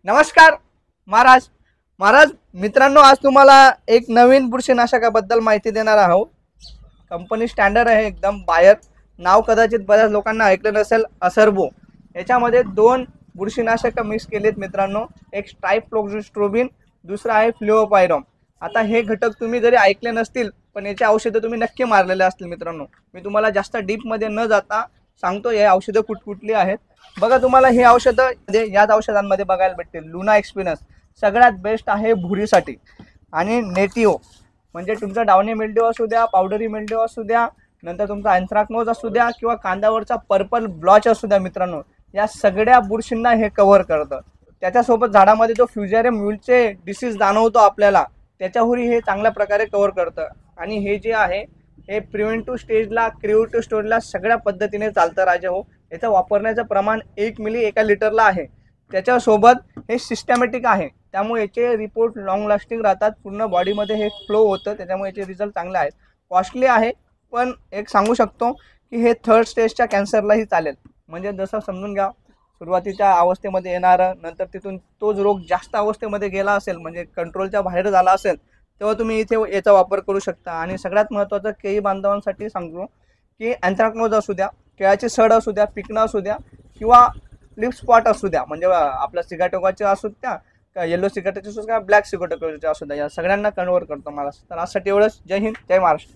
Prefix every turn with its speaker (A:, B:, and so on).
A: नमस्कार महाराज मित्रांनो, आज तुम्हाला एक नवीन बुरशीनाशकाबद्दल माहिती देणार आहोत। कंपनी स्टँडर्ड आहे एकदम। बायर नाव कदाचित बऱ्याच लोकांना ऐकलं नसेल, असरबो। याच्यामध्ये दोन बुरशीनाशक मिक्स केलेत मित्रांनो, एक स्ट्राइफ्लोक्झिस्ट्रोबिन, दुसरा आहे फ्लुओपायरम। आता हे घटक तुम्ही जरी ऐकले नसतील पण याचे औषधं तुम्ही नक्की मारलेले असतील मित्रांनो। मी तुम्हाला जास्त डीप मध्ये न जाता सांगतो हे औषधं कुठकुठली आहेत। बघा, तुम्हाला ही औषधं याच औषधांमध्ये बघायला भेटतील। लुना एक्सपिनस सगळ्यात बेस्ट आहे भुरीसाठी, आणि नेटिओ म्हणजे तुमचा डाउनी मिल्ड्यू असू द्या, पावडरी मिल्ड्यू असू द्या, नंतर तुमचा अँथ्राक्नोज असू द्या किंवा कांद्यावरचा पर्पल ब्लॉच असू द्या मित्रांनो, या सगळ्या बुरशींना हे कव्हर करतं। त्याच्यासोबत झाडामध्ये जो फ्युजेरियम म्यूलचे डिसीज जाणवतो आपल्याला, त्याच्यावरही हे चांगल्या प्रकारे कव्हर करतं। आणि हे जे आहे हे प्रिव्हेंटिव्ह स्टेजला, क्रिएटिव्ह स्टेजला सगळ्या पद्धतीने चालतं राजा हो। याचं वापरण्याचं प्रमाण 1 मिली एका लिटरला आहे। त्याच्यासोबत हे सिस्टमॅटिक आहे, त्यामुळे याचे रिपोर्ट लॉंग लास्टिंग राहतात, पूर्ण बॉडीमध्ये हे फ्लो होतं, त्याच्यामुळे याचे रिझल्ट चांगले आहेत। कॉस्टली आहे, पण एक सांगू शकतो की हे 3rd स्टेजच्या कॅन्सरलाही चालेल। म्हणजे जसं समजून घ्या, सुरुवातीच्या अवस्थेमध्ये येणारं, नंतर तिथून तोच रोग जास्त अवस्थेमध्ये गेला असेल, म्हणजे कंट्रोलच्या बाहेर झाला असेल, तेव्हा तुम्ही इथे याचा वापर करू शकता। आणि सगळ्यात महत्त्वाचं केळी बांधवांसाठी सांगतो की अँथ्राक्नोज असू द्या, केळाची सड असू द्या, पिकणं असू द्या, किंवा लिप स्पॉट असू द्या, म्हणजे आपल्या सिगाटोकाचे असू द्या, येलो सिगाटोचे असू द्या, ब्लॅक सिगाटोकाचे असू द्या, या सगळ्यांना कन्व्हर करतो मला। तर आजसाठी एवढंच। जय हिंद, जय महाराष्ट्र।